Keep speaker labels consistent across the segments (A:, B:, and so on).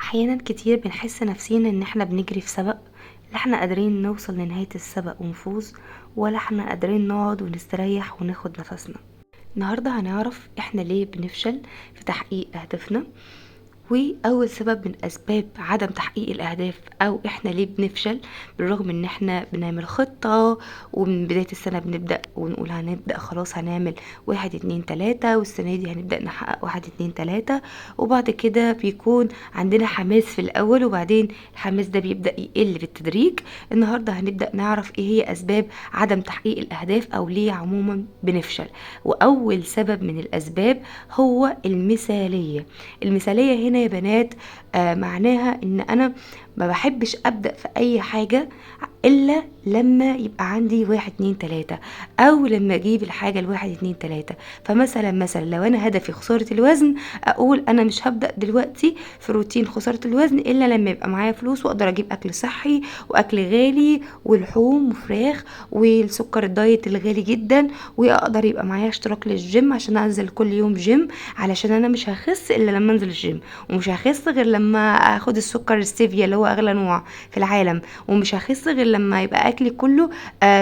A: احيانا كتير بنحس نفسينا ان احنا بنجري في سبق، لا احنا قادرين نوصل لنهاية السبق ونفوز، ولا احنا قادرين نقعد ونستريح وناخد نفسنا. النهاردة هنعرف احنا ليه بنفشل في تحقيق اهدافنا، واول سبب من اسباب عدم تحقيق الاهداف او احنا ليه بنفشل بالرغم ان احنا بنعمل خطة ومن بداية السنة بنبدأ ونقول هنبدأ خلاص هنعمل 1 2 3 والسنة دي هنبدأ نحقق 1 2 3، وبعد كده بيكون عندنا حماس في الاول وبعدين الحماس ده بيبدأ يقل بالتدريج. النهاردة هنبدأ نعرف ايه هي اسباب عدم تحقيق الاهداف او ليه عموما بنفشل. واول سبب من الاسباب هو المثالية هنا يا بنات. معناها ان انا ما بحبش ابدأ في اي حاجة الا لما يبقى عندي 1 2 3، او لما اجيب الحاجة ال1 2 3. فمثلا لو انا هدفي خسارة الوزن، اقول انا مش هبدأ دلوقتي في روتين خسارة الوزن الا لما يبقى معايا فلوس واقدر اجيب اكل صحي واكل غالي ولحوم وفراخ والسكر الدايت الغالي جدا، واقدر يبقى معايا اشتراك للجيم عشان انزل كل يوم جيم، علشان انا مش هخس الا لما انزل الجيم، ومش هخس غير لما اخد السكر الستيفيا اللي هو اغلى نوع في العالم، ومش هخس غير لما يبقى اكلي كله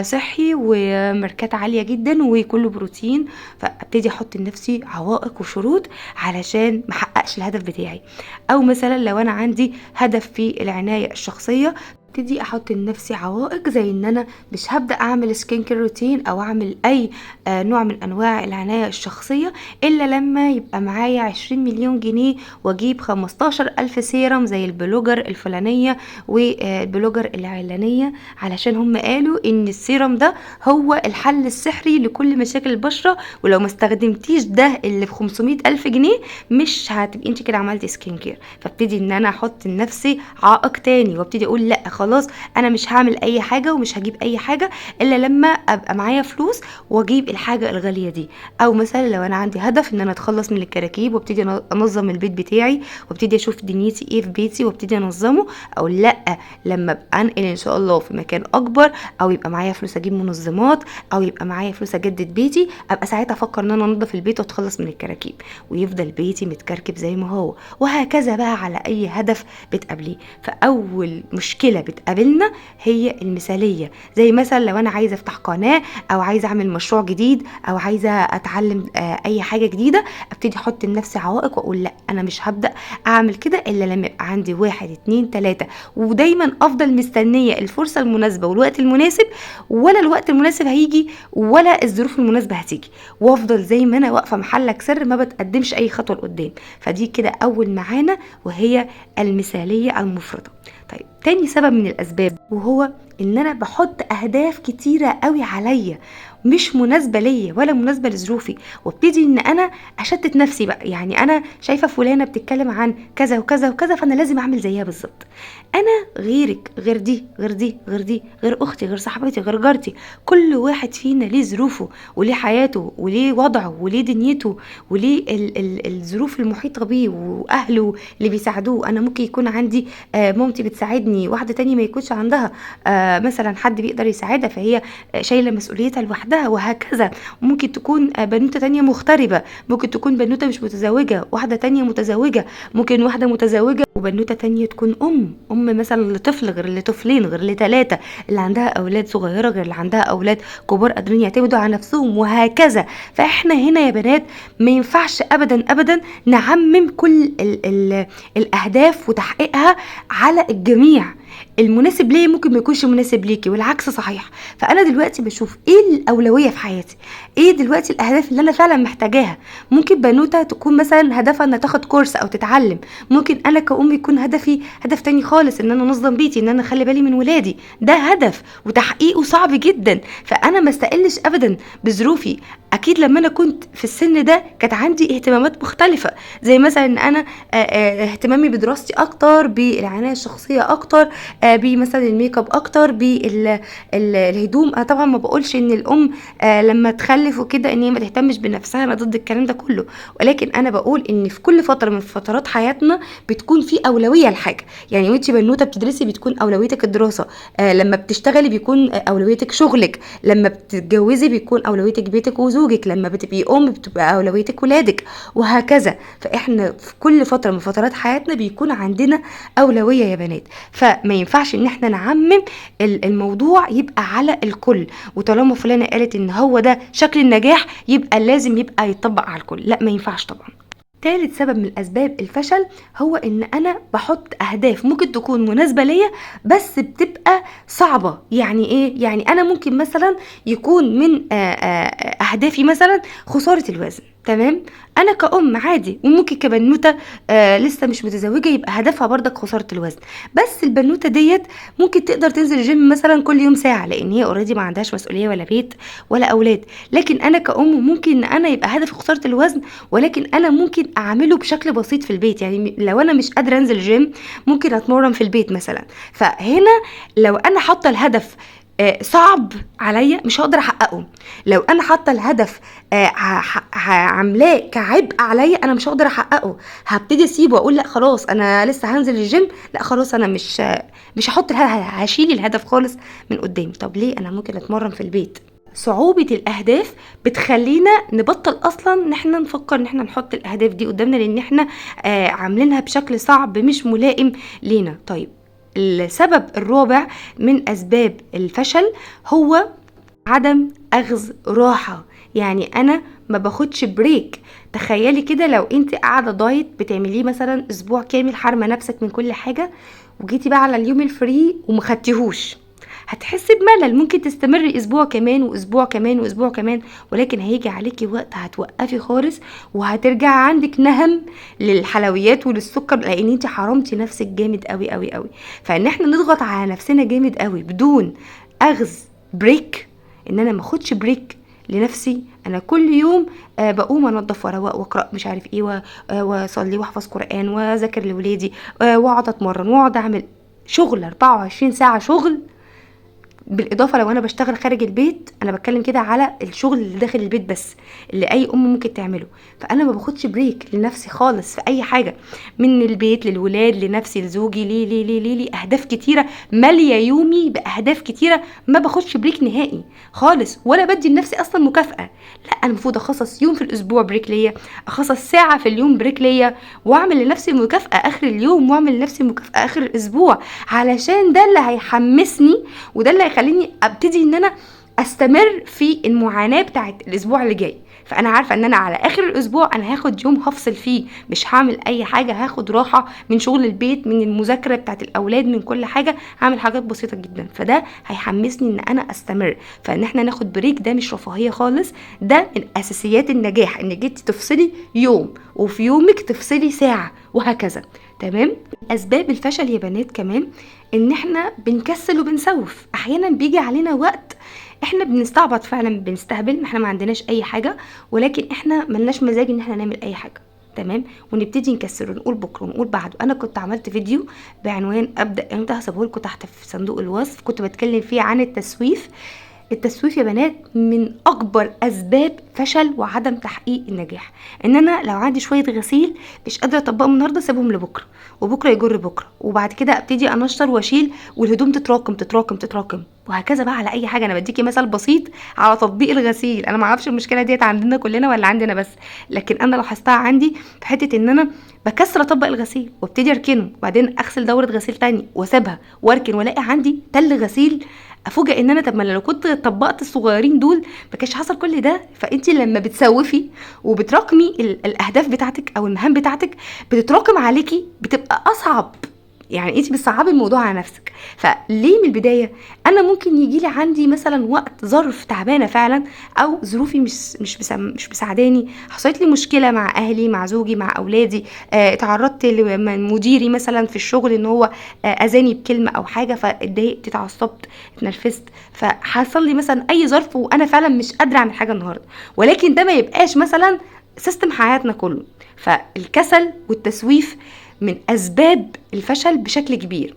A: صحي وماركات عالية جدا وكله بروتين. فابتدي احط لنفسي عوائق وشروط علشان محققش الهدف بتاعي. او مثلا لو انا عندي هدف في العناية الشخصية، ابتدي احط لنفسي عوائق زي ان انا مش هبدا اعمل سكين كير روتين او اعمل اي نوع من انواع العنايه الشخصيه الا لما يبقى معايا 20 مليون جنيه واجيب 15,000 سيرم زي البلوجر الفلانيه والبلوجر العلانيه، علشان هم قالوا ان السيرم ده هو الحل السحري لكل مشاكل البشره، ولو ما استخدمتيش ده اللي ب 500,000 جنيه مش هتبقي انت كده عملتي سكين كير. فابتدي ان انا احط لنفسي عائق تاني وابتدي اقول لا خلاص انا مش هعمل اي حاجه ومش هجيب اي حاجه الا لما ابقى معايا فلوس واجيب الحاجه الغاليه دي. او مثلا لو انا عندي هدف ان انا اتخلص من الكراكيب وابتدي انظم البيت بتاعي وابتدي اشوف دنيتي ايه في بيتي وابتدي انظمه، او لا لما ابقى انقل ان شاء الله في مكان اكبر او يبقى معايا فلوس اجيب منظمات او يبقى معايا فلوس اجدد بيتي، ابقى ساعتها افكر ان انا انضف البيت واتخلص من الكراكيب ويفضل بيتي متكركب زي ما هو. وهكذا بقى على اي هدف بتقابليه. فاول مشكله بتقابلنا هي المثاليه، زي مثلا لو انا عايزه افتح قناه او عايزه اعمل مشروع جديد او عايزه اتعلم اي حاجه جديده، ابتدي احط لنفسي عوائق واقول لا انا مش هبدا اعمل كده الا لما يبقى عندي 1 2 3. ودايما افضل مستنيه الفرصه المناسبه والوقت المناسب، ولا الوقت المناسب هيجي ولا الظروف المناسبه هتيجي، وافضل زي ما انا واقفه محلك سر ما بتقدمش اي خطوه لقدام. فدي كده اول معانا وهي المثاليه المفرطه. طيب تاني سبب من الاسباب وهو ان انا بحط اهداف كتيرة قوي عليا مش مناسبة ليا ولا مناسبة لظروفي، وابتدي ان انا اشتت نفسي بقى. يعني انا شايفة فلانة بتتكلم عن كذا وكذا وكذا فانا لازم اعمل زيها بالظبط. انا غيرك، غير دي غير دي غير دي غير اختي غير صاحبتي غير جارتي، كل واحد فينا ليه ظروفه وليه حياته وليه وضعه وليه دنيته وليه الظروف المحيطة بيه واهله اللي بيساعدوه. انا ممكن يكون عندي مامتي بتساعدني، واحدة تانية ما يكونش عندها مثلا حد بيقدر يساعدها فهي شايلة مسؤوليتها لوحدها، وهكذا. ممكن تكون بنوتة تانية مغتربة، ممكن تكون بنوتة مش متزوجة، واحدة تانية متزوجة، ممكن واحدة متزوجة وبنوتة تانية تكون أم مثلا لطفل غير لطفلين غير لثلاثة، اللي عندها أولاد صغيرة غير اللي عندها أولاد كبار قادرين يعتمدوا على نفسهم، وهكذا. فإحنا هنا يا بنات ما ينفعش أبدا نعمم كل ال الأهداف وتحقيقها على الجميع. المناسب ليه ممكن ما يكونش مناسب ليكي والعكس صحيح. فانا دلوقتي بشوف ايه الاولويه في حياتي، ايه دلوقتي الاهداف اللي انا فعلا محتاجاها. ممكن بنوته تكون مثلا هدفها انها تاخد كورس او تتعلم، ممكن انا كأم يكون هدفي هدف تاني خالص، ان انا انظم بيتي، ان انا اخلي بالي من ولادي. ده هدف وتحقيقه صعب جدا، فانا ما استقلش ابدا بظروفي. اكيد لما انا كنت في السن ده كانت عندي اهتمامات مختلفه، زي مثلا ان انا اهتمامي بدراستي اكتر، بالعنايه الشخصيه اكتر، بمثلا الميك اب اكتر، بالهدوم. انا طبعا ما بقولش ان الام لما تخلف وكده ان هي ما تهتمش بنفسها، انا ضد الكلام ده كله، ولكن انا بقول ان في كل فتره من فترات حياتنا بتكون في اولويه لحاجه. يعني وانتي بنوته بتدرسي بتكون اولويتك الدراسه، لما بتشتغلي بيكون اولويتك شغلك، لما بتتجوزي بيكون اولويتك بيتك وزوجك، زوجك، لما بتبقي بتبقى اولويتك ولادك، وهكذا. فاحنا في كل فتره من فترات حياتنا بيكون عندنا اولويه يا بنات، فما ينفعش ان احنا نعمم الموضوع يبقى على الكل، وطالما فلانه قالت ان هو ده شكل النجاح يبقى لازم يبقى يطبق على الكل. لا، ما ينفعش طبعا. ثالث سبب من اسباب الفشل هو ان انا بحط اهداف ممكن تكون مناسبه ليا بس بتبقى صعبه. يعني ايه؟ يعني انا ممكن مثلا يكون من اهدافي مثلا خساره الوزن، تمام؟ انا كأم عادي، وممكن كبنوته لسه مش متزوجه يبقى هدفها برضك خساره الوزن، بس البنوته ديت ممكن تقدر تنزل الجيم مثلا كل يوم ساعه، لان هي اوريدي ما عندهاش مسؤوليه ولا بيت ولا اولاد. لكن انا كأم ممكن ان انا يبقى هدفي خساره الوزن، ولكن انا ممكن اعمله بشكل بسيط في البيت. يعني لو انا مش قادره انزل جيم ممكن اتمرن في البيت مثلا. فهنا لو انا حاطه الهدف صعب عليا مش هقدر احققه. لو انا حاطه الهدف عاملاه كعبء عليا انا مش هقدر احققه، هبتدي اسيبه واقول لا خلاص انا لسه هنزل الجيم، لا خلاص انا مش هحط هشيل الهدف خالص من قدامي. طب ليه؟ انا ممكن اتمرن في البيت. صعوبة الأهداف بتخلينا نبطل أصلا ان احنا نفكر ان احنا نحط الأهداف دي قدامنا، لأن احنا عاملينها بشكل صعب مش ملائم لينا. طيب، السبب الرابع من أسباب الفشل هو عدم أخذ راحة. يعني أنا ما باخدش بريك. تخيلي كده لو انت قاعدة دايت بتعمليه مثلا أسبوع كامل، حارمة نفسك من كل حاجة، وجيتي بقى على اليوم الفري ومخدتيهوش، هتحسي بملل. ممكن تستمري اسبوع كمان واسبوع كمان واسبوع كمان، ولكن هيجي عليكي وقت هتوقفي خالص وهترجع عندك نهم للحلويات وللسكر، لان انت حرمتي نفسك جامد قوي قوي قوي. فان احنا نضغط على نفسنا جامد قوي بدون اخذ بريك، ان انا ما اخدش بريك لنفسي. انا كل يوم بقوم انضف واروق واقرا مش عارف ايه واصلي واحفظ قران واذاكر لاولادي واقعد اتمرن واقعد اعمل شغل 24 ساعه شغل. بالاضافه لو انا بشتغل خارج البيت، انا بتكلم كده على الشغل اللي داخل البيت بس اللي اي ام ممكن تعمله. فانا ما باخدش بريك لنفسي خالص في اي حاجه، من البيت للولاد لنفسي لزوجي، لي اهداف كتيره ماليه يومي باهداف كتيره، ما باخدش بريك نهائي خالص، ولا بدي لنفسي اصلا مكافاه. لا، انا المفروض اخصص يوم في الاسبوع بريك ليا، اخصص ساعه في اليوم بريك ليا، واعمل لنفسي مكافاه اخر اليوم، واعمل لنفسي مكافاه اخر الاسبوع، علشان ده اللي هيحمسني وده اللي هيخليني ابتدي ان انا استمر في المعاناة بتاعت الاسبوع اللي جاي. فانا عارفة ان انا على اخر الاسبوع انا هاخد يوم هفصل فيه، مش هعمل اي حاجة، هاخد راحة من شغل البيت، من المذاكرة بتاعت الاولاد، من كل حاجة، هعمل حاجات بسيطة جدا. فده هيحمسني ان انا استمر. فان احنا ناخد بريك ده مش رفاهية خالص، ده من اساسيات النجاح، انك انت تفصلي يوم وفي يومك تفصلي ساعة وهكذا. تمام. اسباب الفشل يا بنات كمان ان احنا بنكسل وبنسوف. احيانا بيجي علينا وقت احنا بنستعبط فعلا، بنستهبل، احنا ما عندناش اي حاجه، ولكن احنا ملناش مزاج ان احنا نعمل اي حاجه، تمام، ونبتدي نكسر ونقول بكره ونقول بعده. انا كنت عملت فيديو بعنوان ابدا امتى، هسيبه لكم تحت في صندوق الوصف، كنت بتكلم فيه عن التسويف. التسويف يا بنات من اكبر اسباب فشل وعدم تحقيق النجاح. ان انا لو عندي شويه غسيل مش قادره اطبقهم النهارده، اسيبهم لبكره، وبكره يجر بكره، وبعد كده ابتدي انشر واشيل، والهدوم تتراكم تتراكم تتراكم، وهكذا بقى على اي حاجه. انا بديكي مثل بسيط على تطبيق الغسيل، انا ما اعرفش المشكله ديت عندنا كلنا ولا عندنا بس، لكن انا لاحظتها عندي في حته ان انا بكسر اطبق الغسيل وابتدي اركنه، وبعدين اغسل دوره غسيل تاني واسيبها واركن، والاقي عندي تل غسيل. افوجئ ان انا طب ما لو كنت طبقت الصغيرين دول ما كانش حصل كل ده. فانت لما بتسوفي وبتراكمي الاهداف بتاعتك او المهام بتاعتك بتتراكم عليكي، بتبقى اصعب. يعني انت بتصعبي الموضوع على نفسك. فليه من البدايه انا ممكن يجي لي عندي مثلا وقت ظرف تعبانه فعلا، او ظروفي مش مساعداني، حصلت لي مشكله مع اهلي، مع زوجي، مع اولادي، اتعرضت لمديري مثلا في الشغل ان هو اذاني بكلمه او حاجه، فاتضايقت، اتعصبت، اتنرفزت، فحصل لي مثلا اي ظرف وانا فعلا مش قادره اعمل حاجه النهارده، ولكن ده ما يبقاش مثلا سيستم حياتنا كله. فالكسل والتسويف من اسباب الفشل بشكل كبير.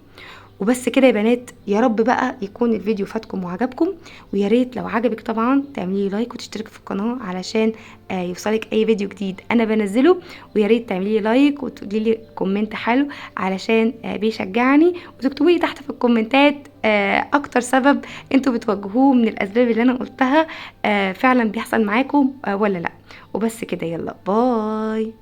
A: وبس كده يا بنات، يا رب بقى يكون الفيديو فاتكم وعجبكم، ويا ريت لو عجبك طبعا تعملي لايك وتشتركي في القناه علشان يوصلك اي فيديو جديد انا بنزله. ويا ريت تعملي لايك وتقولي لي كومنت حلو علشان بيشجعني، وتكتبوا لي تحت في الكومنتات اكتر سبب انتوا بتواجهوه من الاسباب اللي انا قلتها فعلا بيحصل معاكم ولا لا. وبس كده، يلا باي.